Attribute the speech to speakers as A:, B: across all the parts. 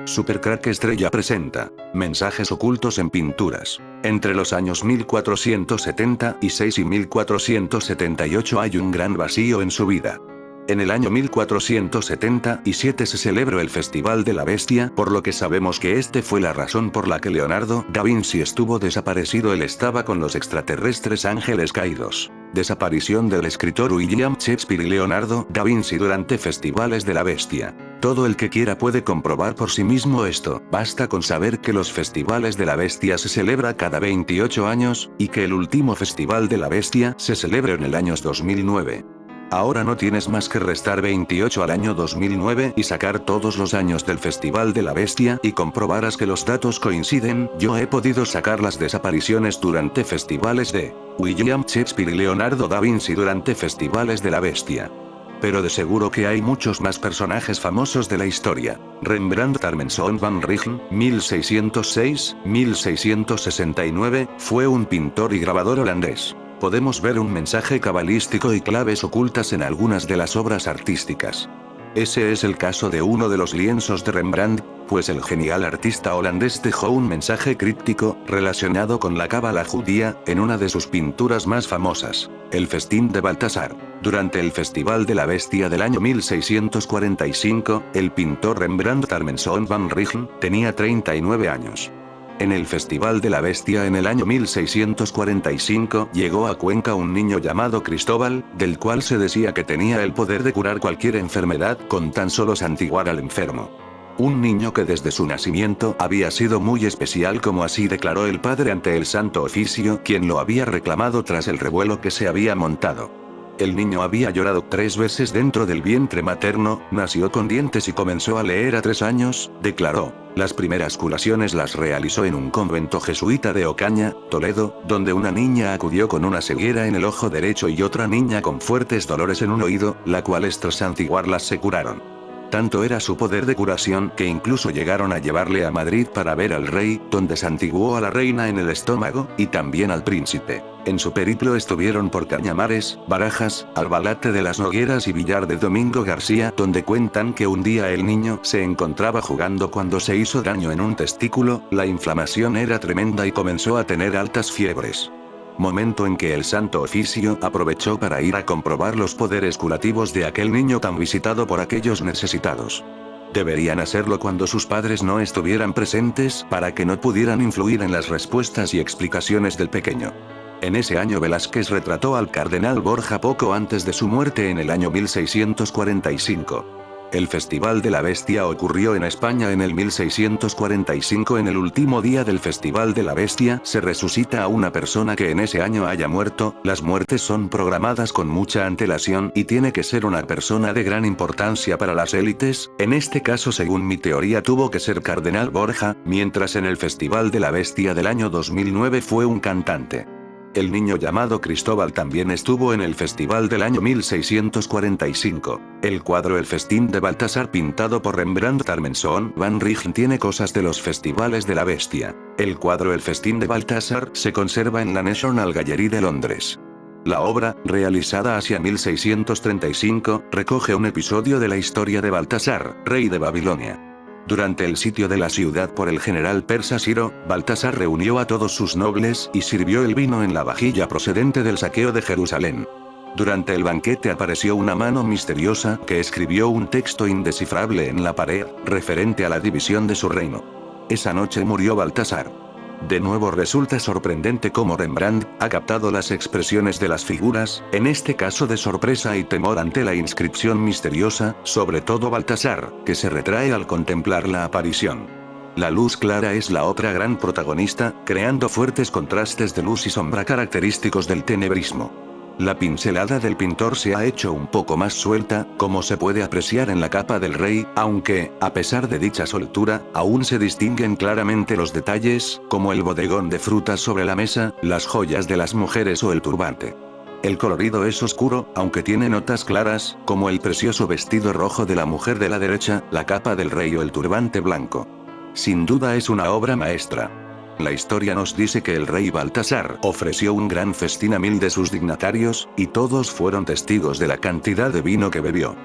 A: Supercrack Estrella presenta mensajes ocultos en pinturas. Entre los años 1476 y 1478 hay un gran vacío en su vida. En el año 1477 se celebró el Festival de la Bestia, por lo que sabemos que este fue la razón por la que Leonardo da Vinci estuvo desaparecido. Él estaba con los extraterrestres ángeles caídos. Desaparición del escritor William Shakespeare y Leonardo da Vinci durante Festivales de la Bestia. Todo el que quiera puede comprobar por sí mismo esto, basta con saber que los Festivales de la Bestia se celebra cada 28 años, y que el último Festival de la Bestia se celebró en el año 2009. Ahora no tienes más que restar 28 al año 2009 y sacar todos los años del Festival de la Bestia y comprobarás que los datos coinciden. Yo he podido sacar las desapariciones durante festivales de William Shakespeare y Leonardo da Vinci durante Festivales de la Bestia. Pero de seguro que hay muchos más personajes famosos de la historia. Rembrandt Armenson van Rijn, 1606-1669, fue un pintor y grabador holandés. Podemos ver un mensaje cabalístico y claves ocultas en algunas de las obras artísticas. Ese es el caso de uno de los lienzos de Rembrandt, pues el genial artista holandés dejó un mensaje críptico, relacionado con la cábala judía, en una de sus pinturas más famosas, El festín de Baltasar. Durante el Festival de la Bestia del año 1645, el pintor Rembrandt Armenson van Rijn tenía 39 años. En el Festival de la Bestia en el año 1645 llegó a Cuenca un niño llamado Cristóbal, del cual se decía que tenía el poder de curar cualquier enfermedad con tan solo santiguar al enfermo. Un niño que desde su nacimiento había sido muy especial, como así declaró el padre ante el Santo Oficio, quien lo había reclamado tras el revuelo que se había montado. El niño había llorado 3 veces dentro del vientre materno, nació con dientes y comenzó a leer a 3 años, declaró. Las primeras curaciones las realizó en un convento jesuita de Ocaña, Toledo, donde una niña acudió con una ceguera en el ojo derecho y otra niña con fuertes dolores en un oído, la cual estos santiguarlas se curaron. Tanto era su poder de curación que incluso llegaron a llevarle a Madrid para ver al rey, donde santiguó a la reina en el estómago, y también al príncipe. En su periplo estuvieron por Cañamares, Barajas, Albalate de las Nogueras y Villar de Domingo García, donde cuentan que un día el niño se encontraba jugando cuando se hizo daño en un testículo, la inflamación era tremenda y comenzó a tener altas fiebres. Momento en que el Santo Oficio aprovechó para ir a comprobar los poderes curativos de aquel niño tan visitado por aquellos necesitados. Deberían hacerlo cuando sus padres no estuvieran presentes para que no pudieran influir en las respuestas y explicaciones del pequeño. En ese año Velázquez retrató al cardenal Borja poco antes de su muerte en el año 1645. El Festival de la Bestia ocurrió en España en el 1645. En el último día del Festival de la Bestia se resucita a una persona que en ese año haya muerto. Las muertes son programadas con mucha antelación y tiene que ser una persona de gran importancia para las élites. En este caso, según mi teoría, tuvo que ser Cardenal Borja, mientras en el Festival de la Bestia del año 2009 fue un cantante. El niño llamado Cristóbal también estuvo en el festival del año 1645. El cuadro El festín de Baltasar, pintado por Rembrandt Armenson van Rijn, tiene cosas de los festivales de la Bestia. El cuadro El festín de Baltasar se conserva en la National Gallery de Londres. La obra, realizada hacia 1635, recoge un episodio de la historia de Baltasar, rey de Babilonia. Durante el sitio de la ciudad por el general persa Ciro, Baltasar reunió a todos sus nobles y sirvió el vino en la vajilla procedente del saqueo de Jerusalén. Durante el banquete apareció una mano misteriosa que escribió un texto indescifrable en la pared, referente a la división de su reino. Esa noche murió Baltasar. De nuevo resulta sorprendente cómo Rembrandt ha captado las expresiones de las figuras, en este caso de sorpresa y temor ante la inscripción misteriosa, sobre todo Baltasar, que se retrae al contemplar la aparición. La luz clara es la otra gran protagonista, creando fuertes contrastes de luz y sombra característicos del tenebrismo. La pincelada del pintor se ha hecho un poco más suelta, como se puede apreciar en la capa del rey, aunque, a pesar de dicha soltura, aún se distinguen claramente los detalles, como el bodegón de frutas sobre la mesa, las joyas de las mujeres o el turbante. El colorido es oscuro, aunque tiene notas claras, como el precioso vestido rojo de la mujer de la derecha, la capa del rey o el turbante blanco. Sin duda es una obra maestra. La historia nos dice que el rey Baltasar ofreció un gran festín a 1000 de sus dignatarios, y todos fueron testigos de la cantidad de vino que bebió.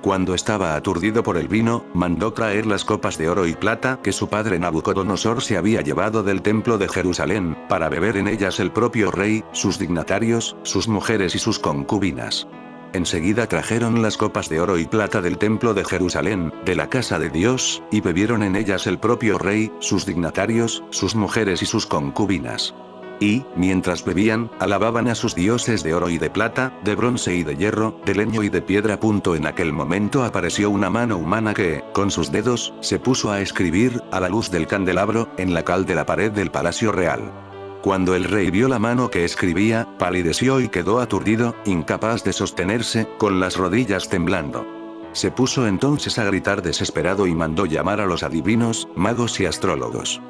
A: Cuando estaba aturdido por el vino, mandó traer las copas de oro y plata que su padre Nabucodonosor se había llevado del templo de Jerusalén, para beber en ellas el propio rey, sus dignatarios, sus mujeres y sus concubinas. Enseguida trajeron las copas de oro y plata del templo de Jerusalén, de la casa de Dios, y bebieron en ellas el propio rey, sus dignatarios, sus mujeres y sus concubinas. Y, mientras bebían, alababan a sus dioses de oro y de plata, de bronce y de hierro, de leño y de piedra. En aquel momento apareció una mano humana que, con sus dedos, se puso a escribir, a la luz del candelabro, en la cal de la pared del palacio real. Cuando el rey vio la mano que escribía, palideció y quedó aturdido, incapaz de sostenerse, con las rodillas temblando. Se puso entonces a gritar desesperado y mandó llamar a los adivinos, magos y astrólogos.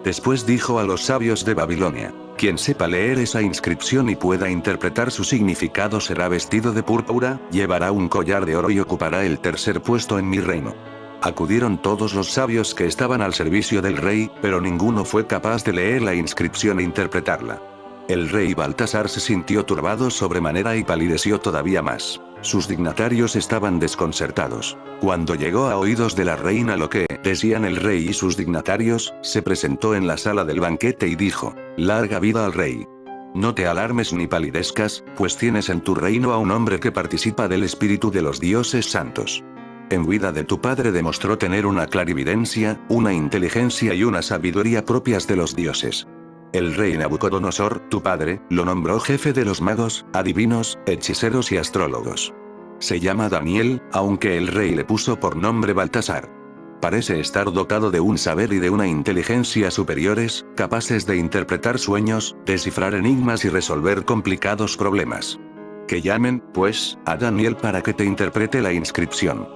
A: Después dijo a los sabios de Babilonia: quien sepa leer esa inscripción y pueda interpretar su significado será vestido de púrpura, llevará un collar de oro y ocupará el tercer puesto en mi reino. Acudieron todos los sabios que estaban al servicio del rey, pero ninguno fue capaz de leer la inscripción e interpretarla. El rey Baltasar se sintió turbado sobremanera y palideció todavía más. Sus dignatarios estaban desconcertados. Cuando llegó a oídos de la reina lo que decían el rey y sus dignatarios, se presentó en la sala del banquete y dijo: larga vida al rey. No te alarmes ni palidezcas, pues tienes en tu reino a un hombre que participa del espíritu de los dioses santos. En vida de tu padre demostró tener una clarividencia, una inteligencia y una sabiduría propias de los dioses. El rey Nabucodonosor, tu padre, lo nombró jefe de los magos, adivinos, hechiceros y astrólogos. Se llama Daniel, aunque el rey le puso por nombre Baltasar. Parece estar dotado de un saber y de una inteligencia superiores, capaces de interpretar sueños, descifrar enigmas y resolver complicados problemas. Que llamen, pues, a Daniel para que te interprete la inscripción.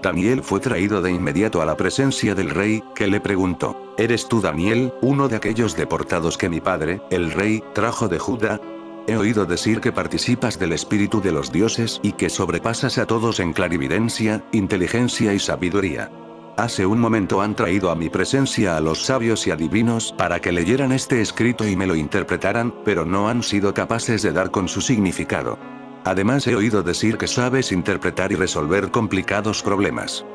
A: Daniel fue traído de inmediato a la presencia del rey, que le preguntó: ¿eres tú Daniel, uno de aquellos deportados que mi padre, el rey, trajo de Judá? He oído decir que participas del espíritu de los dioses y que sobrepasas a todos en clarividencia, inteligencia y sabiduría. Hace un momento han traído a mi presencia a los sabios y adivinos para que leyeran este escrito y me lo interpretaran, pero no han sido capaces de dar con su significado. Además he oído decir que sabes interpretar y resolver complicados problemas.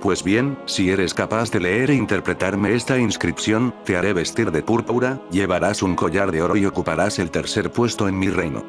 A: Pues bien, si eres capaz de leer e interpretarme esta inscripción, te haré vestir de púrpura, llevarás un collar de oro y ocuparás el tercer puesto en mi reino.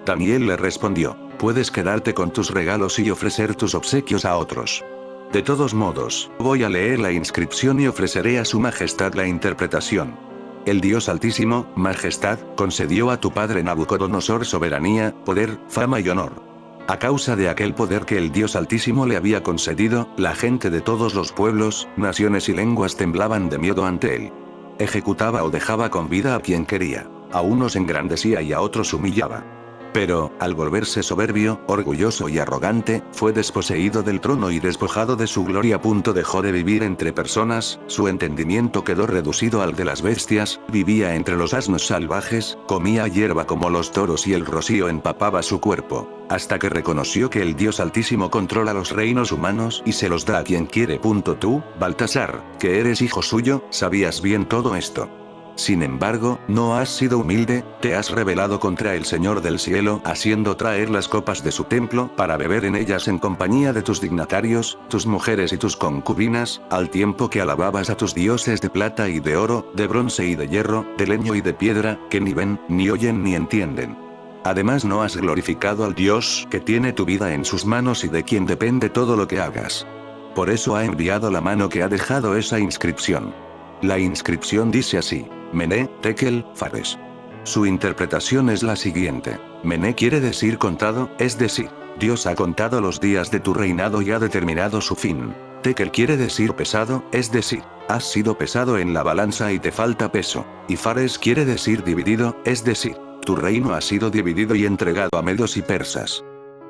A: Daniel le respondió: puedes quedarte con tus regalos y ofrecer tus obsequios a otros. De todos modos, voy a leer la inscripción y ofreceré a su majestad la interpretación. El Dios Altísimo, Majestad, concedió a tu padre Nabucodonosor soberanía, poder, fama y honor. A causa de aquel poder que el Dios Altísimo le había concedido, la gente de todos los pueblos, naciones y lenguas temblaban de miedo ante él. Ejecutaba o dejaba con vida a quien quería. A unos engrandecía y a otros humillaba. Pero, al volverse soberbio, orgulloso y arrogante, fue desposeído del trono y despojado de su gloria. Dejó de vivir entre personas, su entendimiento quedó reducido al de las bestias, vivía entre los asnos salvajes, comía hierba como los toros y el rocío empapaba su cuerpo, hasta que reconoció que el Dios Altísimo controla los reinos humanos y se los da a quien quiere. Tú, Baltasar, que eres hijo suyo, sabías bien todo esto. Sin embargo, no has sido humilde, te has rebelado contra el Señor del cielo, haciendo traer las copas de su templo para beber en ellas en compañía de tus dignatarios, tus mujeres y tus concubinas, al tiempo que alababas a tus dioses de plata y de oro, de bronce y de hierro, de leño y de piedra, que ni ven, ni oyen ni entienden. Además no has glorificado al Dios que tiene tu vida en sus manos y de quien depende todo lo que hagas. Por eso ha enviado la mano que ha dejado esa inscripción. La inscripción dice así: Mené, Tekel, Fares. Su interpretación es la siguiente. Mené quiere decir contado, es decir, Dios ha contado los días de tu reinado y ha determinado su fin. Tekel quiere decir pesado, es decir, has sido pesado en la balanza y te falta peso. Y Fares quiere decir dividido, es decir, tu reino ha sido dividido y entregado a medos y persas.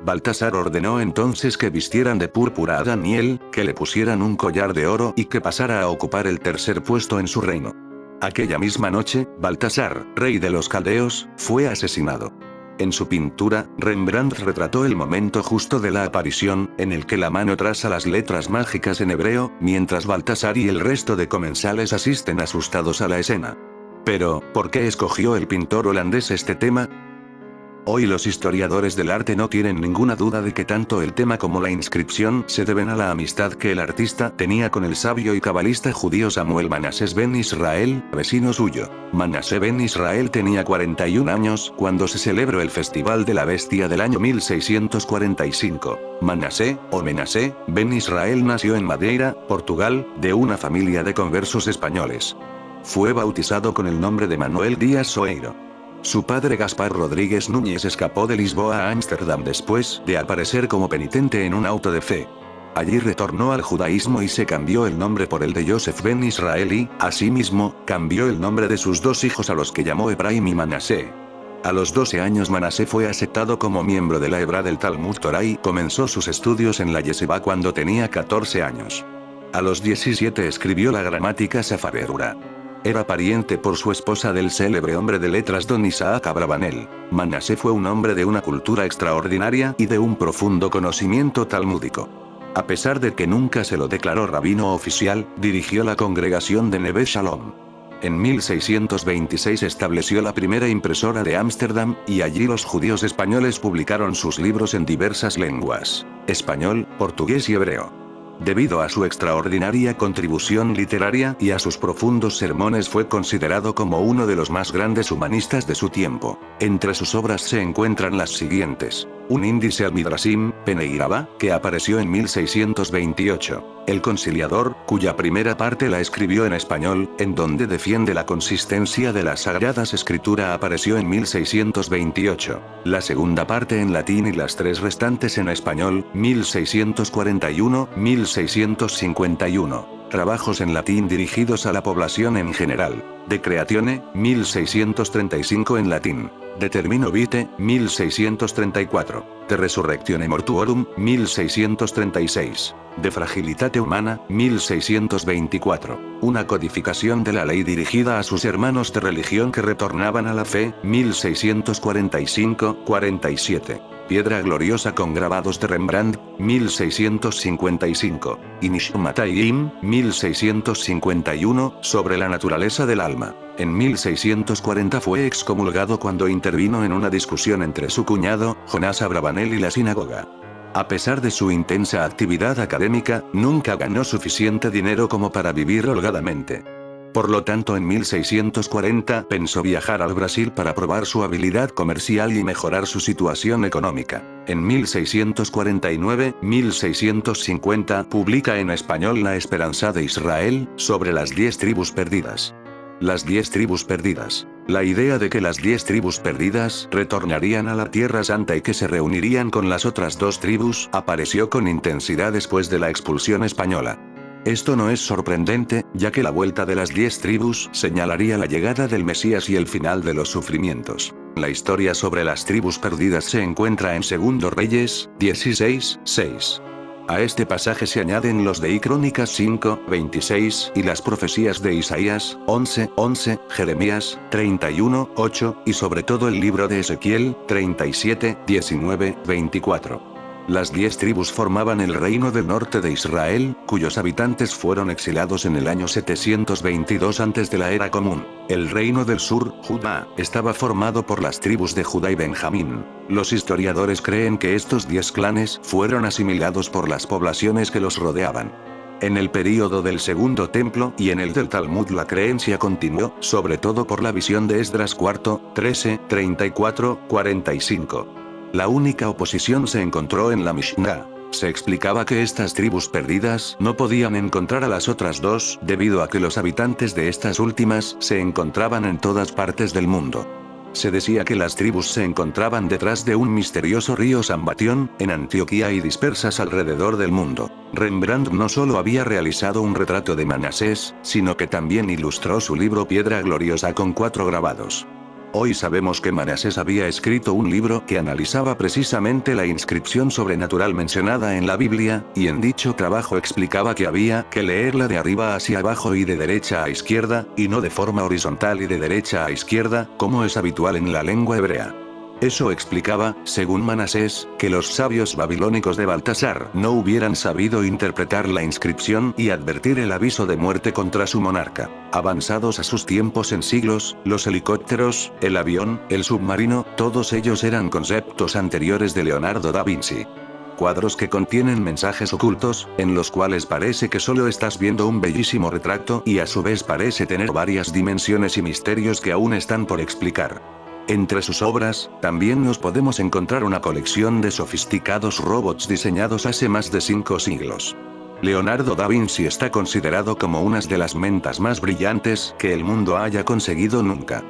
A: Baltasar ordenó entonces que vistieran de púrpura a Daniel, que le pusieran un collar de oro y que pasara a ocupar el tercer puesto en su reino. Aquella misma noche, Baltasar, rey de los caldeos, fue asesinado. En su pintura, Rembrandt retrató el momento justo de la aparición, en el que la mano traza las letras mágicas en hebreo, mientras Baltasar y el resto de comensales asisten asustados a la escena. Pero, ¿por qué escogió el pintor holandés este tema? Hoy los historiadores del arte no tienen ninguna duda de que tanto el tema como la inscripción se deben a la amistad que el artista tenía con el sabio y cabalista judío Samuel Manassés ben Israel, vecino suyo. Manassé ben Israel tenía 41 años cuando se celebró el Festival de la Bestia del año 1645. Manassé, o Menassé, ben Israel nació en Madeira, Portugal, de una familia de conversos españoles. Fue bautizado con el nombre de Manuel Díaz Soeiro. Su padre Gaspar Rodríguez Núñez escapó de Lisboa a Ámsterdam después de aparecer como penitente en un auto de fe. Allí retornó al judaísmo y se cambió el nombre por el de Joseph ben Israel y, asimismo, cambió el nombre de sus dos hijos a los que llamó Efraim y Manassé. A los 12 años Manassé fue aceptado como miembro de la Hebra del Talmud Torá y comenzó sus estudios en la Yeshiva cuando tenía 14 años. A los 17 escribió la gramática Sefarerura. Era pariente por su esposa del célebre hombre de letras don Isaac Abravanel. Manassé fue un hombre de una cultura extraordinaria y de un profundo conocimiento talmúdico. A pesar de que nunca se lo declaró rabino oficial, dirigió la congregación de Neve Shalom. En 1626 estableció la primera impresora de Ámsterdam, y allí los judíos españoles publicaron sus libros en diversas lenguas: español, portugués y hebreo. Debido a su extraordinaria contribución literaria y a sus profundos sermones fue considerado como uno de los más grandes humanistas de su tiempo. Entre sus obras se encuentran las siguientes: un índice al Midrashim, Peneirabá, que apareció en 1628. El Conciliador, cuya primera parte la escribió en español, en donde defiende la consistencia de las Sagradas Escritura, apareció en 1628. La segunda parte en latín y las tres restantes en español, 1641-1651. Trabajos en latín dirigidos a la población en general. De Creatione, 1635 en latín. De Termino Vitae, 1634. De Resurrectione Mortuorum, 1636. De Fragilitate Humana, 1624. Una codificación de la ley dirigida a sus hermanos de religión que retornaban a la fe, 1645-47. Piedra gloriosa con grabados de Rembrandt, 1655. Inishmatayim, 1651, sobre la naturaleza del alma. En 1640 fue excomulgado cuando intervino en una discusión entre su cuñado, Jonás Abravanel, y la sinagoga. A pesar de su intensa actividad académica, nunca ganó suficiente dinero como para vivir holgadamente. Por lo tanto, en 1640 pensó viajar al Brasil para probar su habilidad comercial y mejorar su situación económica. En 1649-1650 publica en español La Esperanza de Israel, sobre las 10 tribus perdidas. Las 10 tribus perdidas. La idea de que las 10 tribus perdidas retornarían a la Tierra Santa y que se reunirían con las otras 2 tribus apareció con intensidad después de la expulsión española. Esto no es sorprendente, ya que la vuelta de las 10 tribus señalaría la llegada del Mesías y el final de los sufrimientos. La historia sobre las tribus perdidas se encuentra en 2 Reyes 16:6. A este pasaje se añaden los de Crónicas 5:26 y las profecías de Isaías 11:11, Jeremías 31:8 y sobre todo el libro de Ezequiel 37:19-24. Las 10 tribus formaban el reino del norte de Israel, cuyos habitantes fueron exilados en el año 722 antes de la era común. El reino del sur, Judá, estaba formado por las tribus de Judá y Benjamín. Los historiadores creen que estos 10 clanes fueron asimilados por las poblaciones que los rodeaban. En el período del Segundo Templo y en el del Talmud la creencia continuó, sobre todo por la visión de Esdras IV, 13:34-45. La única oposición se encontró en la Mishnah. Se explicaba que estas tribus perdidas no podían encontrar a las otras 2, debido a que los habitantes de estas últimas se encontraban en todas partes del mundo. Se decía que las tribus se encontraban detrás de un misterioso río Sambatión, en Antioquía y dispersas alrededor del mundo. Rembrandt no solo había realizado un retrato de Manassés, sino que también ilustró su libro Piedra Gloriosa con 4 grabados. Hoy sabemos que Manassés había escrito un libro que analizaba precisamente la inscripción sobrenatural mencionada en la Biblia, y en dicho trabajo explicaba que había que leerla de arriba hacia abajo y de derecha a izquierda, y no de forma horizontal y de derecha a izquierda, como es habitual en la lengua hebrea. Eso explicaba, según Manasés, que los sabios babilónicos de Baltasar no hubieran sabido interpretar la inscripción y advertir el aviso de muerte contra su monarca. Avanzados a sus tiempos en siglos, los helicópteros, el avión, el submarino, todos ellos eran conceptos anteriores de Leonardo da Vinci. Cuadros que contienen mensajes ocultos, en los cuales parece que solo estás viendo un bellísimo retrato y a su vez parece tener varias dimensiones y misterios que aún están por explicar. Entre sus obras, también nos podemos encontrar una colección de sofisticados robots diseñados hace más de 5 siglos. Leonardo da Vinci está considerado como una de las mentes más brillantes que el mundo haya conseguido nunca.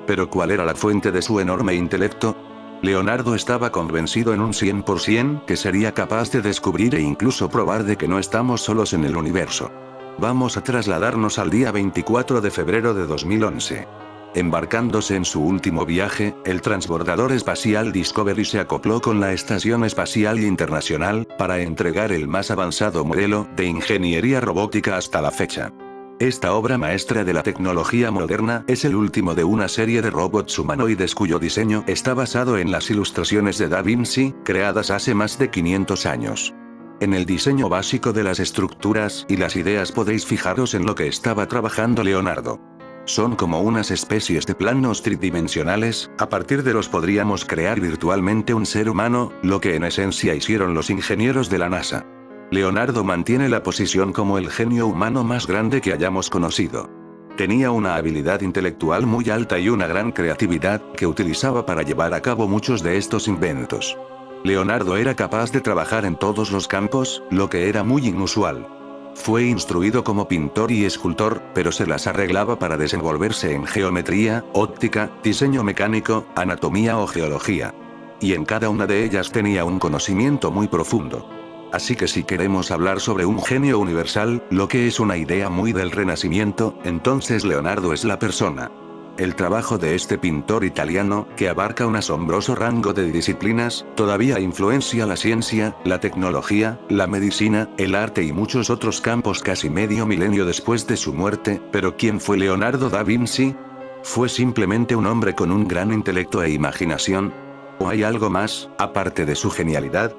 A: Pero ¿cuál era la fuente de su enorme intelecto? Leonardo estaba convencido en un 100% que sería capaz de descubrir e incluso probar de que no estamos solos en el universo. Vamos a trasladarnos al día 24 de febrero de 2011. Embarcándose en su último viaje, el transbordador espacial Discovery se acopló con la Estación Espacial Internacional, para entregar el más avanzado modelo de ingeniería robótica hasta la fecha. Esta obra maestra de la tecnología moderna es el último de una serie de robots humanoides cuyo diseño está basado en las ilustraciones de Da Vinci, creadas hace más de 500 años. En el diseño básico de las estructuras y las ideas podéis fijaros en lo que estaba trabajando Leonardo. Son como unas especies de planos tridimensionales, a partir de los podríamos crear virtualmente un ser humano, lo que en esencia hicieron los ingenieros de la NASA. Leonardo mantiene la posición como el genio humano más grande que hayamos conocido. Tenía una habilidad intelectual muy alta y una gran creatividad, que utilizaba para llevar a cabo muchos de estos inventos. Leonardo era capaz de trabajar en todos los campos, lo que era muy inusual. Fue instruido como pintor y escultor, pero se las arreglaba para desenvolverse en geometría, óptica, diseño mecánico, anatomía o geología. Y en cada una de ellas tenía un conocimiento muy profundo. Así que si queremos hablar sobre un genio universal, lo que es una idea muy del Renacimiento, entonces Leonardo es la persona. El trabajo de este pintor italiano, que abarca un asombroso rango de disciplinas, todavía influencia la ciencia, la tecnología, la medicina, el arte y muchos otros campos casi medio milenio después de su muerte. ¿Pero quién fue Leonardo da Vinci? ¿Fue simplemente un hombre con un gran intelecto e imaginación? ¿O hay algo más, aparte de su genialidad?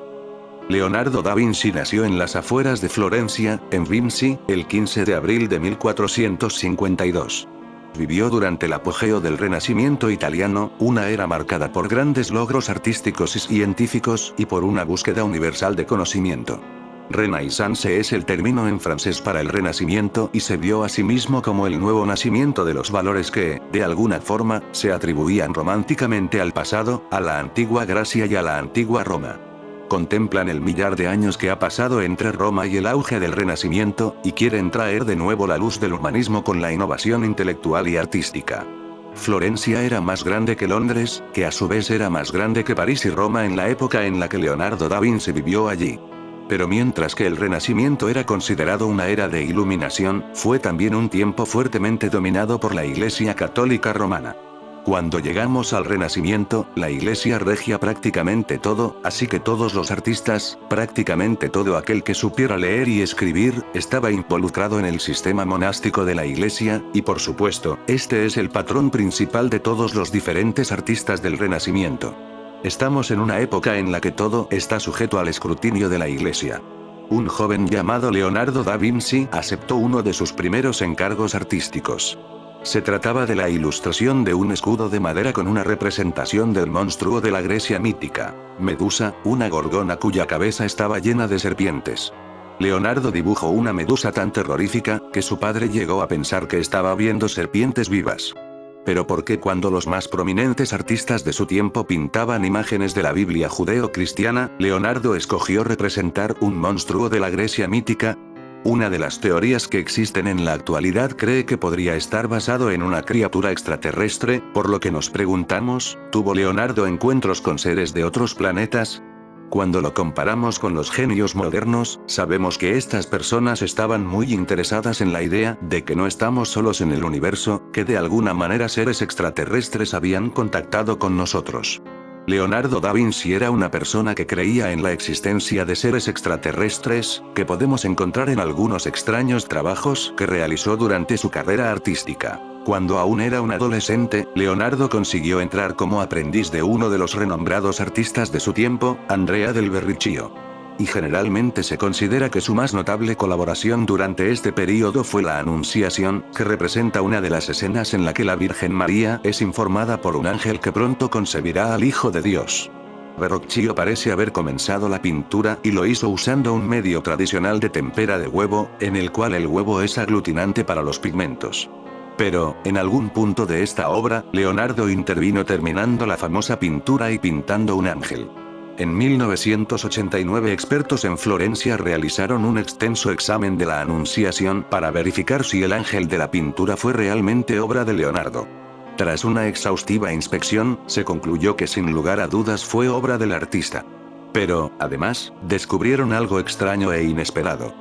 A: Leonardo da Vinci nació en las afueras de Florencia, en Vinci, el 15 de abril de 1452. Vivió durante el apogeo del Renacimiento italiano, una era marcada por grandes logros artísticos y científicos, y por una búsqueda universal de conocimiento. Renaissance es el término en francés para el Renacimiento y se vio a sí mismo como el nuevo nacimiento de los valores que, de alguna forma, se atribuían románticamente al pasado, a la antigua Gracia y a la antigua Roma. Contemplan el millar de años que ha pasado entre Roma y el auge del Renacimiento, y quieren traer de nuevo la luz del humanismo con la innovación intelectual y artística. Florencia era más grande que Londres, que a su vez era más grande que París y Roma en la época en la que Leonardo da Vinci vivió allí. Pero mientras que el Renacimiento era considerado una era de iluminación, fue también un tiempo fuertemente dominado por la Iglesia Católica Romana. Cuando llegamos al Renacimiento, la Iglesia regia prácticamente todo, así que todos los artistas, prácticamente todo aquel que supiera leer y escribir, estaba involucrado en el sistema monástico de la Iglesia, y por supuesto, este es el patrón principal de todos los diferentes artistas del Renacimiento. Estamos en una época en la que todo está sujeto al escrutinio de la Iglesia. Un joven llamado Leonardo da Vinci aceptó uno de sus primeros encargos artísticos. Se trataba de la ilustración de un escudo de madera con una representación del monstruo de la Grecia mítica, Medusa, una gorgona cuya cabeza estaba llena de serpientes. Leonardo dibujó una medusa tan terrorífica, que su padre llegó a pensar que estaba viendo serpientes vivas. Pero ¿por qué cuando los más prominentes artistas de su tiempo pintaban imágenes de la Biblia judeo-cristiana, Leonardo escogió representar un monstruo de la Grecia mítica? Una de las teorías que existen en la actualidad cree que podría estar basado en una criatura extraterrestre, por lo que nos preguntamos, ¿tuvo Leonardo encuentros con seres de otros planetas? Cuando lo comparamos con los genios modernos, sabemos que estas personas estaban muy interesadas en la idea de que no estamos solos en el universo, que de alguna manera seres extraterrestres habían contactado con nosotros. Leonardo da Vinci era una persona que creía en la existencia de seres extraterrestres, que podemos encontrar en algunos extraños trabajos que realizó durante su carrera artística. Cuando aún era un adolescente, Leonardo consiguió entrar como aprendiz de uno de los renombrados artistas de su tiempo, Andrea del Verrocchio. Y generalmente se considera que su más notable colaboración durante este período fue la Anunciación, que representa una de las escenas en la que la Virgen María es informada por un ángel que pronto concebirá al Hijo de Dios. Verrocchio parece haber comenzado la pintura y lo hizo usando un medio tradicional de tempera de huevo, en el cual el huevo es aglutinante para los pigmentos. Pero, en algún punto de esta obra, Leonardo intervino terminando la famosa pintura y pintando un ángel. En 1989 expertos en Florencia realizaron un extenso examen de la Anunciación para verificar si el ángel de la pintura fue realmente obra de Leonardo. Tras una exhaustiva inspección, se concluyó que sin lugar a dudas fue obra del artista. Pero, además, descubrieron algo extraño e inesperado.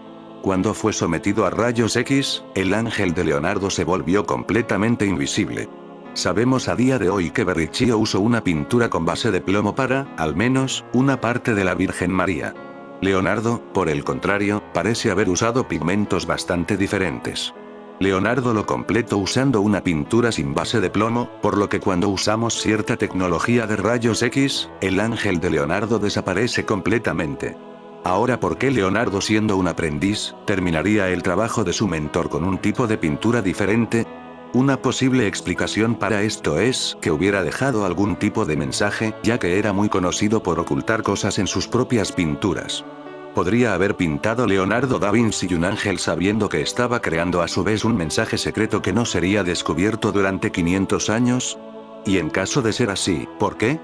A: Cuando fue sometido a rayos X, el ángel de Leonardo se volvió completamente invisible. Sabemos a día de hoy que Verrocchio usó una pintura con base de plomo para, al menos, una parte de la Virgen María. Leonardo, por el contrario, parece haber usado pigmentos bastante diferentes. Leonardo lo completó usando una pintura sin base de plomo, por lo que cuando usamos cierta tecnología de rayos X, el ángel de Leonardo desaparece completamente. Ahora, ¿por qué Leonardo, siendo un aprendiz, terminaría el trabajo de su mentor con un tipo de pintura diferente? Una posible explicación para esto es que hubiera dejado algún tipo de mensaje, ya que era muy conocido por ocultar cosas en sus propias pinturas. ¿Podría haber pintado Leonardo da Vinci un ángel sabiendo que estaba creando a su vez un mensaje secreto que no sería descubierto durante 500 años? Y en caso de ser así, ¿por qué?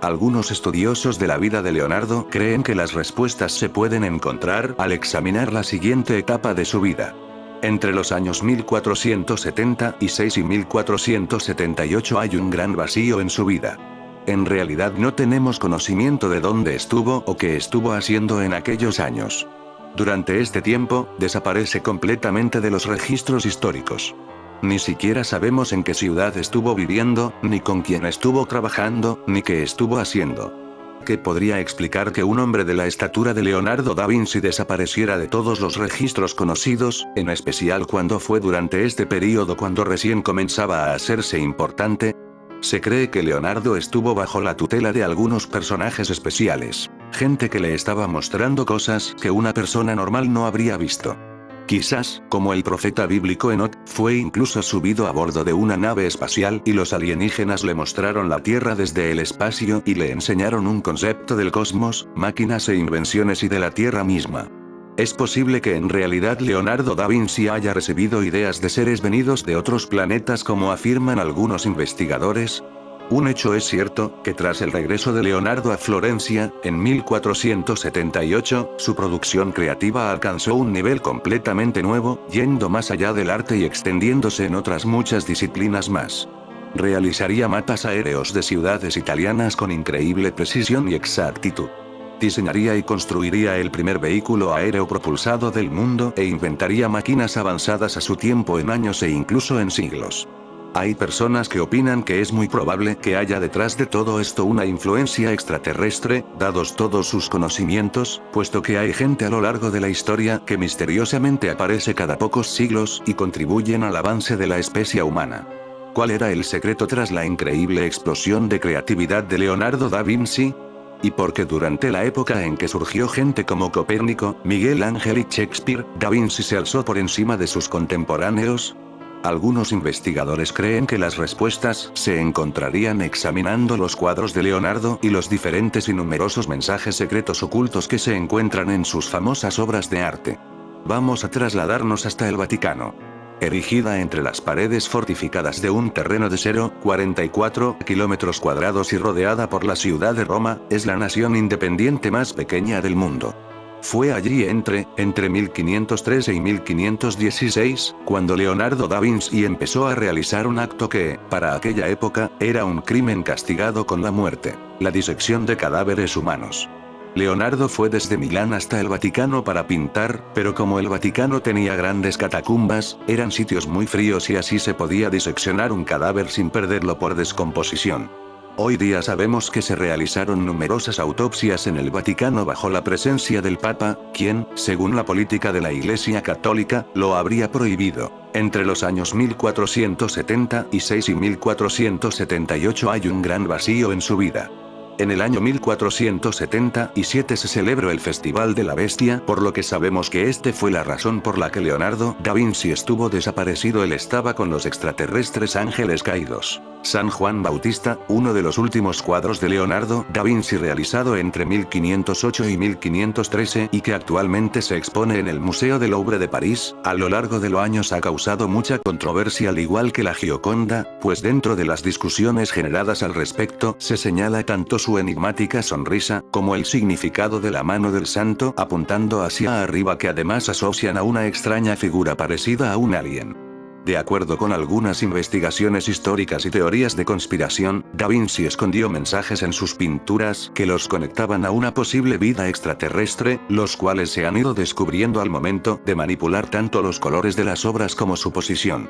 A: Algunos estudiosos de la vida de Leonardo creen que las respuestas se pueden encontrar al examinar la siguiente etapa de su vida. Entre los años 1476 y 1478 hay un gran vacío en su vida. En realidad no tenemos conocimiento de dónde estuvo o qué estuvo haciendo en aquellos años. Durante este tiempo, desaparece completamente de los registros históricos. Ni siquiera sabemos en qué ciudad estuvo viviendo, ni con quién estuvo trabajando, ni qué estuvo haciendo. ¿Qué podría explicar que un hombre de la estatura de Leonardo da Vinci desapareciera de todos los registros conocidos, en especial cuando fue durante este período cuando recién comenzaba a hacerse importante? Se cree que Leonardo estuvo bajo la tutela de algunos personajes especiales, gente que le estaba mostrando cosas que una persona normal no habría visto. Quizás, como el profeta bíblico Enoc, fue incluso subido a bordo de una nave espacial y los alienígenas le mostraron la Tierra desde el espacio y le enseñaron un concepto del cosmos, máquinas e invenciones y de la Tierra misma. Es posible que en realidad Leonardo da Vinci haya recibido ideas de seres venidos de otros planetas como afirman algunos investigadores. Un hecho es cierto, que tras el regreso de Leonardo a Florencia, en 1478, su producción creativa alcanzó un nivel completamente nuevo, yendo más allá del arte y extendiéndose en otras muchas disciplinas más. Realizaría mapas aéreos de ciudades italianas con increíble precisión y exactitud. Diseñaría y construiría el primer vehículo aéreo propulsado del mundo e inventaría máquinas avanzadas a su tiempo en años e incluso en siglos. Hay personas que opinan que es muy probable que haya detrás de todo esto una influencia extraterrestre, dados todos sus conocimientos, puesto que hay gente a lo largo de la historia que misteriosamente aparece cada pocos siglos y contribuyen al avance de la especie humana. ¿Cuál era el secreto tras la increíble explosión de creatividad de Leonardo da Vinci? Y porque durante la época en que surgió gente como Copérnico, Miguel Ángel y Shakespeare, da Vinci se alzó por encima de sus contemporáneos. Algunos investigadores creen que las respuestas se encontrarían examinando los cuadros de Leonardo y los diferentes y numerosos mensajes secretos ocultos que se encuentran en sus famosas obras de arte. Vamos a trasladarnos hasta el Vaticano. Erigida entre las paredes fortificadas de un terreno de 0,44 kilómetros cuadrados y rodeada por la ciudad de Roma, es la nación independiente más pequeña del mundo. Fue allí entre 1513 y 1516, cuando Leonardo da Vinci empezó a realizar un acto que, para aquella época, era un crimen castigado con la muerte: la disección de cadáveres humanos. Leonardo fue desde Milán hasta el Vaticano para pintar, pero como el Vaticano tenía grandes catacumbas, eran sitios muy fríos y así se podía diseccionar un cadáver sin perderlo por descomposición. Hoy día sabemos que se realizaron numerosas autopsias en el Vaticano bajo la presencia del Papa, quien, según la política de la Iglesia Católica, lo habría prohibido. Entre los años 1476 y 1478 hay un gran vacío en su vida. En el año 1477 se celebró el Festival de la Bestia, por lo que sabemos que este fue la razón por la que Leonardo da Vinci estuvo desaparecido. Él estaba con los extraterrestres ángeles caídos. San Juan Bautista, uno de los últimos cuadros de Leonardo da Vinci realizado entre 1508 y 1513 y que actualmente se expone en el Museo del Louvre de París, a lo largo de los años ha causado mucha controversia al igual que la Gioconda, pues dentro de las discusiones generadas al respecto se señala tanto su enigmática sonrisa, como el significado de la mano del santo apuntando hacia arriba que además asocian a una extraña figura parecida a un alien. De acuerdo con algunas investigaciones históricas y teorías de conspiración, Da Vinci escondió mensajes en sus pinturas que los conectaban a una posible vida extraterrestre, los cuales se han ido descubriendo al momento de manipular tanto los colores de las obras como su posición.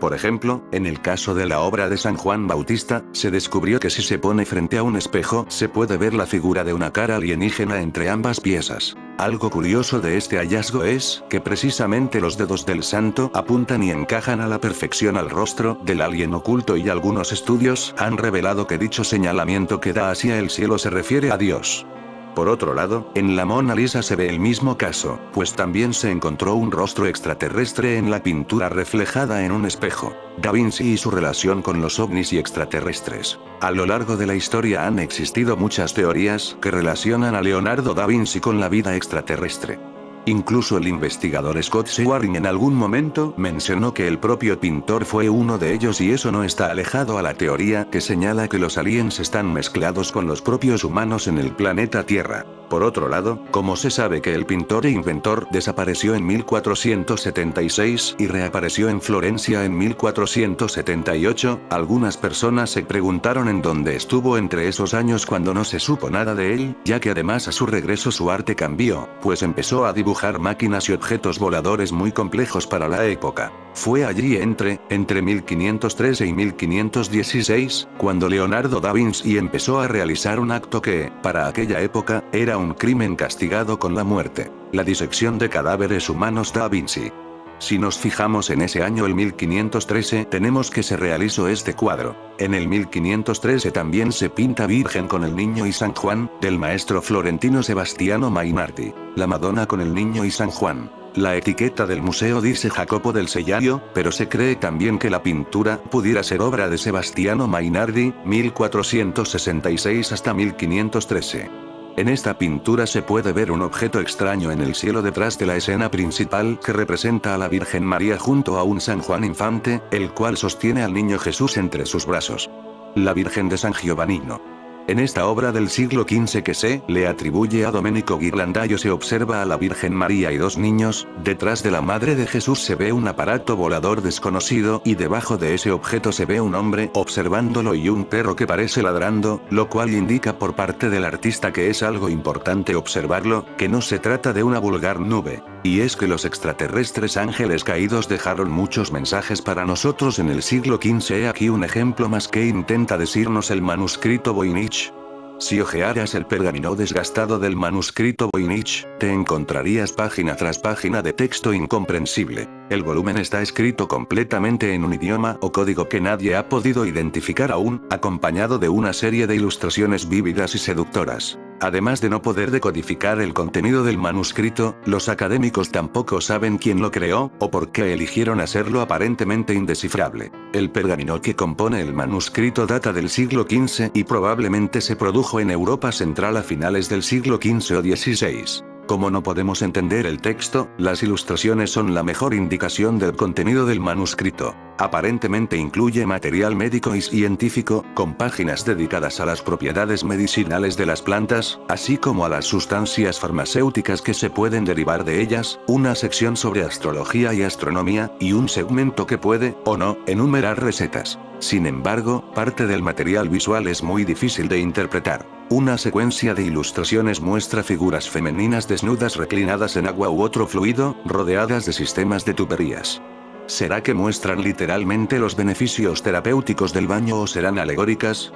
A: Por ejemplo, en el caso de la obra de San Juan Bautista, se descubrió que si se pone frente a un espejo, se puede ver la figura de una cara alienígena entre ambas piezas. Algo curioso de este hallazgo es que precisamente los dedos del santo apuntan y encajan a la perfección al rostro del alien oculto, y algunos estudios han revelado que dicho señalamiento que da hacia el cielo se refiere a Dios. Por otro lado, en la Mona Lisa se ve el mismo caso, pues también se encontró un rostro extraterrestre en la pintura reflejada en un espejo. Da Vinci y su relación con los ovnis y extraterrestres. A lo largo de la historia han existido muchas teorías que relacionan a Leonardo da Vinci con la vida extraterrestre. Incluso el investigador Scott Seward en algún momento mencionó que el propio pintor fue uno de ellos, y eso no está alejado a la teoría que señala que los aliens están mezclados con los propios humanos en el planeta Tierra. Por otro lado, como se sabe que el pintor e inventor desapareció en 1476 y reapareció en Florencia en 1478, algunas personas se preguntaron en dónde estuvo entre esos años cuando no se supo nada de él, ya que además a su regreso su arte cambió, pues empezó a dibujar máquinas y objetos voladores muy complejos para la época. Fue allí entre 1513 y 1516, cuando Leonardo da Vinci empezó a realizar un acto que, para aquella época, era un crimen castigado con la muerte: la disección de cadáveres humanos da Vinci. Si nos fijamos en ese año, el 1513, tenemos que se realizó este cuadro. En el 1513 también se pinta Virgen con el Niño y San Juan, del maestro florentino Sebastiano Mainardi. La Madonna con el Niño y San Juan. La etiqueta del museo dice Jacopo del Sellario, pero se cree también que la pintura pudiera ser obra de Sebastiano Mainardi, 1466 hasta 1513. En esta pintura se puede ver un objeto extraño en el cielo detrás de la escena principal que representa a la Virgen María junto a un San Juan infante, el cual sostiene al niño Jesús entre sus brazos. La Virgen de San Giovannino. En esta obra del siglo XV que se le atribuye a Domenico Ghirlandaio se observa a la Virgen María y dos niños. Detrás de la Madre de Jesús se ve un aparato volador desconocido, y debajo de ese objeto se ve un hombre observándolo y un perro que parece ladrando, lo cual indica por parte del artista que es algo importante observarlo, que no se trata de una vulgar nube. Y es que los extraterrestres ángeles caídos dejaron muchos mensajes para nosotros en el siglo XV. He aquí un ejemplo más que intenta decirnos el manuscrito Voynich. Si hojearas el pergamino desgastado del manuscrito Voynich, te encontrarías página tras página de texto incomprensible. El volumen está escrito completamente en un idioma o código que nadie ha podido identificar aún, acompañado de una serie de ilustraciones vívidas y seductoras. Además de no poder decodificar el contenido del manuscrito, los académicos tampoco saben quién lo creó, o por qué eligieron hacerlo aparentemente indescifrable. El pergamino que compone el manuscrito data del siglo XV y probablemente se produjo en Europa Central a finales del siglo XV o XVI. Como no podemos entender el texto, las ilustraciones son la mejor indicación del contenido del manuscrito. Aparentemente incluye material médico y científico, con páginas dedicadas a las propiedades medicinales de las plantas, así como a las sustancias farmacéuticas que se pueden derivar de ellas, una sección sobre astrología y astronomía, y un segmento que puede, o no, enumerar recetas. Sin embargo, parte del material visual es muy difícil de interpretar. Una secuencia de ilustraciones muestra figuras femeninas desnudas reclinadas en agua u otro fluido, rodeadas de sistemas de tuberías. ¿Será que muestran literalmente los beneficios terapéuticos del baño o serán alegóricas?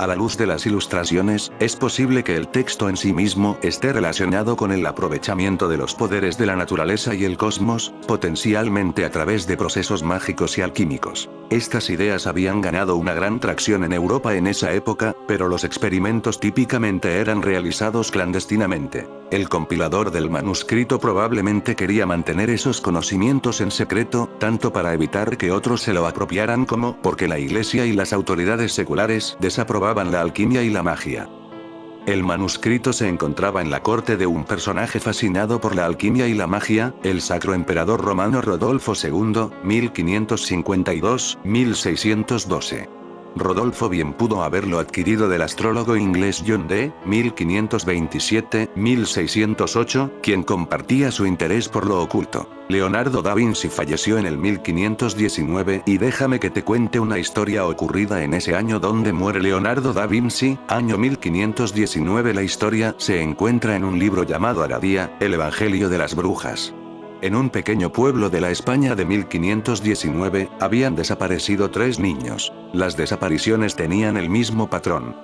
A: A la luz de las ilustraciones, es posible que el texto en sí mismo esté relacionado con el aprovechamiento de los poderes de la naturaleza y el cosmos, potencialmente a través de procesos mágicos y alquímicos. Estas ideas habían ganado una gran tracción en Europa en esa época, pero los experimentos típicamente eran realizados clandestinamente. El compilador del manuscrito probablemente quería mantener esos conocimientos en secreto, tanto para evitar que otros se lo apropiaran como porque la Iglesia y las autoridades seculares desaprobaban la alquimia y la magia. El manuscrito se encontraba en la corte de un personaje fascinado por la alquimia y la magia, el Sacro Emperador Romano Rodolfo II, 1552-1612. Rodolfo bien pudo haberlo adquirido del astrólogo inglés John Dee, 1527-1608, quien compartía su interés por lo oculto. Leonardo da Vinci falleció en el 1519 y déjame que te cuente una historia ocurrida en ese año donde muere Leonardo da Vinci, año 1519. La historia se encuentra en un libro llamado Aradía, el Evangelio de las Brujas. En un pequeño pueblo de la España de 1519, habían desaparecido 3 niños. Las desapariciones tenían el mismo patrón.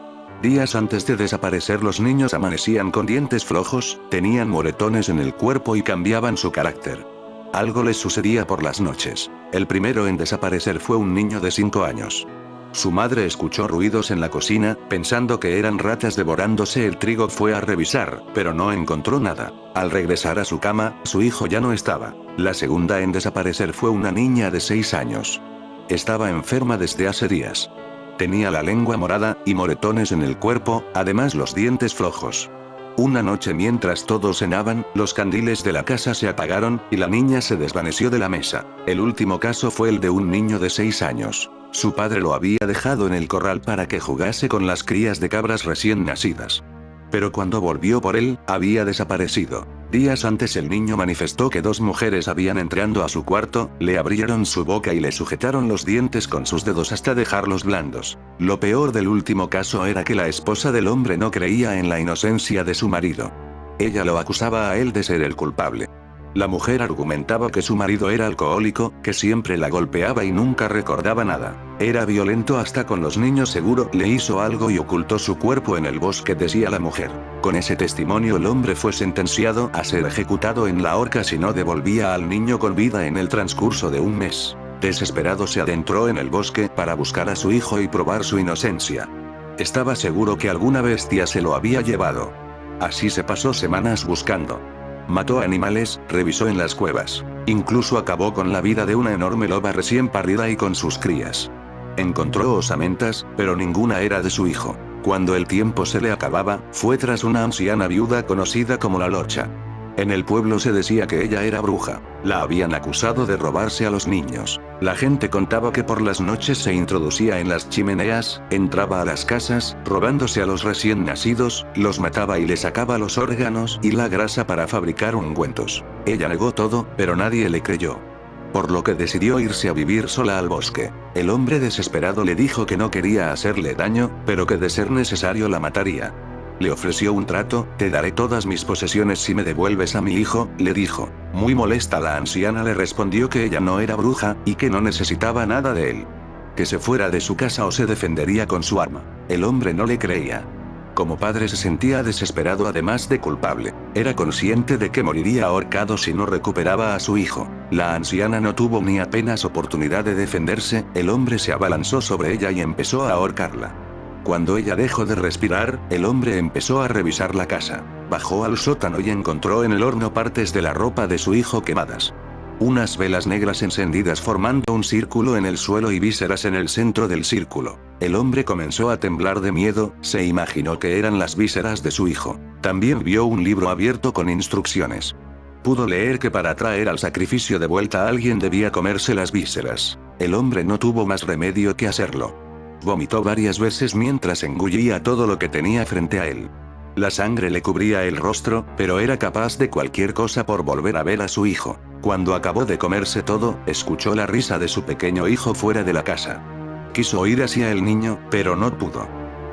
A: Días antes de desaparecer los niños amanecían con dientes flojos, tenían moretones en el cuerpo y cambiaban su carácter. Algo les sucedía por las noches. El primero en desaparecer fue un niño de 5 años. Su madre escuchó ruidos en la cocina, pensando que eran ratas devorándose el trigo. Fue a revisar, pero no encontró nada. Al regresar a su cama, su hijo ya no estaba. La segunda en desaparecer fue una niña de 6 años. Estaba enferma desde hace días. Tenía la lengua morada, y moretones en el cuerpo, además los dientes flojos. Una noche mientras todos cenaban, los candiles de la casa se apagaron, y la niña se desvaneció de la mesa. El último caso fue el de un niño de 6 años. Su padre lo había dejado en el corral para que jugase con las crías de cabras recién nacidas. Pero cuando volvió por él, había desaparecido. Días antes el niño manifestó que 2 mujeres habían entrado a su cuarto, le abrieron su boca y le sujetaron los dientes con sus dedos hasta dejarlos blandos. Lo peor del último caso era que la esposa del hombre no creía en la inocencia de su marido. Ella lo acusaba a él de ser el culpable. La mujer argumentaba que su marido era alcohólico, que siempre la golpeaba y nunca recordaba nada. Era violento hasta con los niños, seguro le hizo algo y ocultó su cuerpo en el bosque, decía la mujer. Con ese testimonio el hombre fue sentenciado a ser ejecutado en la horca si no devolvía al niño con vida en el transcurso de un mes. Desesperado se adentró en el bosque para buscar a su hijo y probar su inocencia. Estaba seguro que alguna bestia se lo había llevado. Así se pasó semanas buscando. Mató animales, revisó en las cuevas. Incluso acabó con la vida de una enorme loba recién parida y con sus crías. Encontró osamentas, pero ninguna era de su hijo. Cuando el tiempo se le acababa, fue tras una anciana viuda conocida como la Locha. En el pueblo se decía que ella era bruja. La habían acusado de robarse a los niños. La gente contaba que por las noches se introducía en las chimeneas, entraba a las casas, robándose a los recién nacidos, los mataba y les sacaba los órganos y la grasa para fabricar ungüentos. Ella negó todo, pero nadie le creyó. Por lo que decidió irse a vivir sola al bosque. El hombre desesperado le dijo que no quería hacerle daño, pero que de ser necesario la mataría. Le ofreció un trato: te daré todas mis posesiones si me devuelves a mi hijo, le dijo. Muy molesta, la anciana le respondió que ella no era bruja, y que no necesitaba nada de él. Que se fuera de su casa o se defendería con su arma. El hombre no le creía. Como padre se sentía desesperado además de culpable. Era consciente de que moriría ahorcado si no recuperaba a su hijo. La anciana no tuvo ni apenas oportunidad de defenderse, el hombre se abalanzó sobre ella y empezó a ahorcarla. Cuando ella dejó de respirar, el hombre empezó a revisar la casa. Bajó al sótano y encontró en el horno partes de la ropa de su hijo quemadas. Unas velas negras encendidas formando un círculo en el suelo y vísceras en el centro del círculo. El hombre comenzó a temblar de miedo, se imaginó que eran las vísceras de su hijo. También vio un libro abierto con instrucciones. Pudo leer que para traer al sacrificio de vuelta a alguien debía comerse las vísceras. El hombre no tuvo más remedio que hacerlo. Vomitó varias veces mientras engullía todo lo que tenía frente a él. La sangre le cubría el rostro, pero era capaz de cualquier cosa por volver a ver a su hijo. Cuando acabó de comerse todo, escuchó la risa de su pequeño hijo fuera de la casa. Quiso ir hacia el niño, pero no pudo.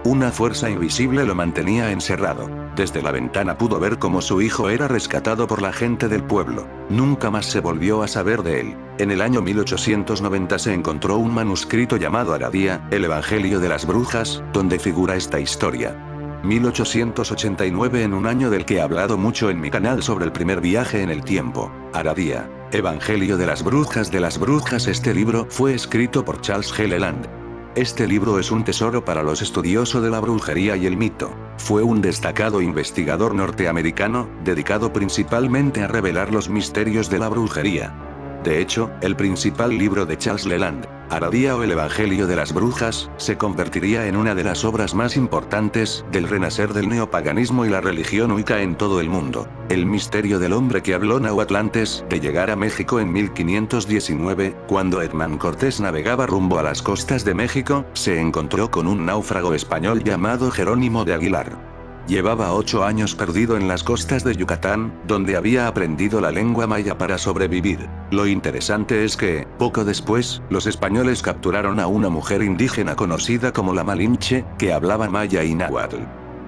A: Una fuerza invisible lo mantenía encerrado. Desde la ventana pudo ver cómo su hijo era rescatado por la gente del pueblo. Nunca más se volvió a saber de él. En el año 1890 se encontró un manuscrito llamado Aradía, el Evangelio de las Brujas, donde figura esta historia. 1889, en un año del que he hablado mucho en mi canal sobre el primer viaje en el tiempo. Aradía, Evangelio de las Brujas. Este libro fue escrito por Charles G. Leland. Este libro es un tesoro para los estudiosos de la brujería y el mito. Fue un destacado investigador norteamericano, dedicado principalmente a revelar los misterios de la brujería. De hecho, el principal libro de Charles Leland, Aradía o el Evangelio de las Brujas, se convertiría en una de las obras más importantes del renacer del neopaganismo y la religión Wicca en todo el mundo. El misterio del hombre que habló náhuatl antes de llegar a México en 1519, cuando Hernán Cortés navegaba rumbo a las costas de México, se encontró con un náufrago español llamado Jerónimo de Aguilar. Llevaba 8 años perdido en las costas de Yucatán, donde había aprendido la lengua maya para sobrevivir. Lo interesante es que, poco después, los españoles capturaron a una mujer indígena conocida como la Malinche, que hablaba maya y náhuatl.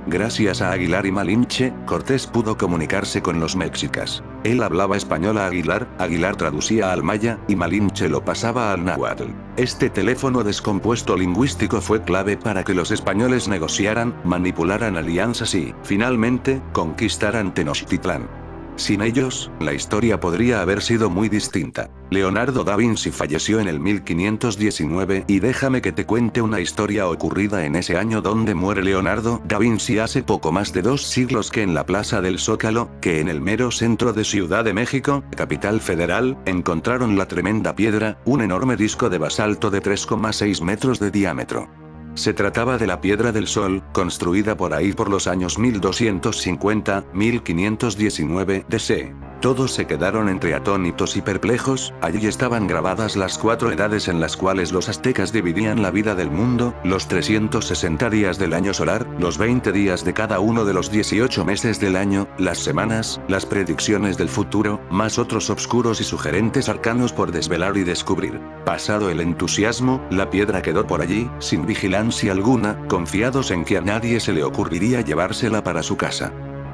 A: Gracias a Aguilar y Malinche, Cortés pudo comunicarse con los mexicas. Él hablaba español a Aguilar, Aguilar traducía al maya, y Malinche lo pasaba al náhuatl. Este teléfono descompuesto lingüístico fue clave para que los españoles negociaran, manipularan alianzas y, finalmente, conquistaran Tenochtitlán. Sin ellos, la historia podría haber sido muy distinta. Leonardo da Vinci falleció en el 1519 y déjame que te cuente una historia ocurrida en ese año donde muere Leonardo da Vinci hace poco más de 2 siglos, que en la Plaza del Zócalo, que en el mero centro de Ciudad de México, capital federal, encontraron la tremenda piedra, un enorme disco de basalto de 3,6 metros de diámetro. Se trataba de la Piedra del Sol, construida por ahí por los años 1250-1519 DC. Todos se quedaron entre atónitos y perplejos. Allí estaban grabadas las 4 edades en las cuales los aztecas dividían la vida del mundo, los 360 días del año solar, los 20 días de cada uno de los 18 meses del año, las semanas, las predicciones del futuro, más otros obscuros y sugerentes arcanos por desvelar y descubrir. Pasado el entusiasmo, la piedra quedó por allí, sin vigilancia alguna, confiados en que a nadie se le ocurriría llevársela para su casa.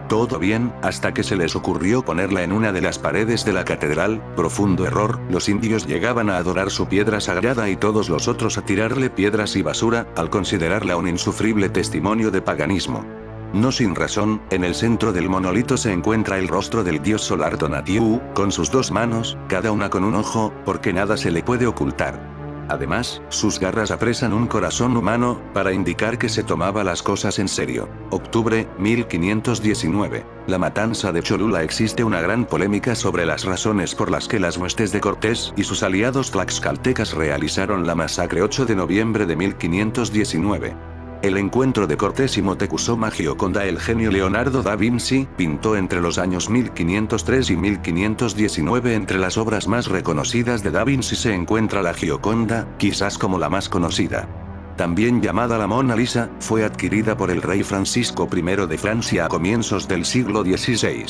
A: Todo bien, hasta que se les ocurrió ponerla en una de las paredes de la catedral. Profundo error, los indios llegaban a adorar su piedra sagrada y todos los otros a tirarle piedras y basura, al considerarla un insufrible testimonio de paganismo. No sin razón, en el centro del monolito se encuentra el rostro del dios solar Tonatiuh, con sus 2 manos, cada una con un ojo, porque nada se le puede ocultar. Además, sus garras apresan un corazón humano, para indicar que se tomaba las cosas en serio. Octubre, 1519. La matanza de Cholula. Existe una gran polémica sobre las razones por las que las huestes de Cortés y sus aliados tlaxcaltecas realizaron la masacre 8 de noviembre de 1519. El encuentro de Cortés y Moctezuma Gioconda. El genio Leonardo da Vinci pintó entre los años 1503 y 1519. Entre las obras más reconocidas de da Vinci se encuentra la Gioconda, quizás como la más conocida. También llamada la Mona Lisa, fue adquirida por el rey Francisco I de Francia a comienzos del siglo XVI.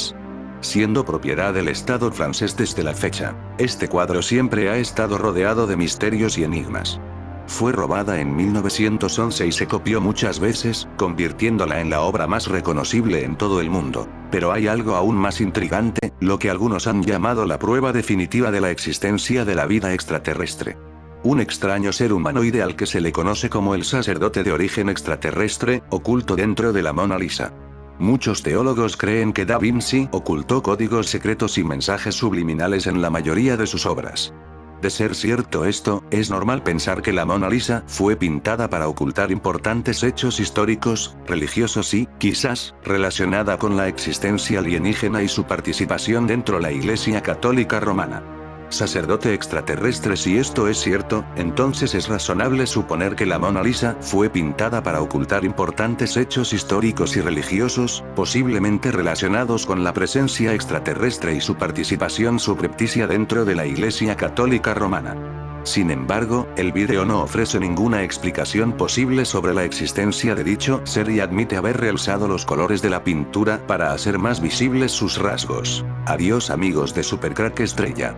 A: Siendo propiedad del Estado francés desde la fecha. Este cuadro siempre ha estado rodeado de misterios y enigmas. Fue robada en 1911 y se copió muchas veces, convirtiéndola en la obra más reconocible en todo el mundo. Pero hay algo aún más intrigante, lo que algunos han llamado la prueba definitiva de la existencia de la vida extraterrestre. Un extraño ser humanoide al que se le conoce como el sacerdote de origen extraterrestre, oculto dentro de la Mona Lisa. Muchos teólogos creen que da Vinci ocultó códigos secretos y mensajes subliminales en la mayoría de sus obras. De ser cierto esto, es normal pensar que la Mona Lisa fue pintada para ocultar importantes hechos históricos, religiosos y, quizás, relacionada con la existencia alienígena y su participación dentro de la Iglesia Católica Romana. Sacerdote extraterrestre. Si esto es cierto, entonces es razonable suponer que la Mona Lisa fue pintada para ocultar importantes hechos históricos y religiosos, posiblemente relacionados con la presencia extraterrestre y su participación subrepticia dentro de la Iglesia Católica Romana. Sin embargo, el vídeo no ofrece ninguna explicación posible sobre la existencia de dicho ser y admite haber realzado los colores de la pintura para hacer más visibles sus rasgos. Adiós amigos de Supercrack Estrella.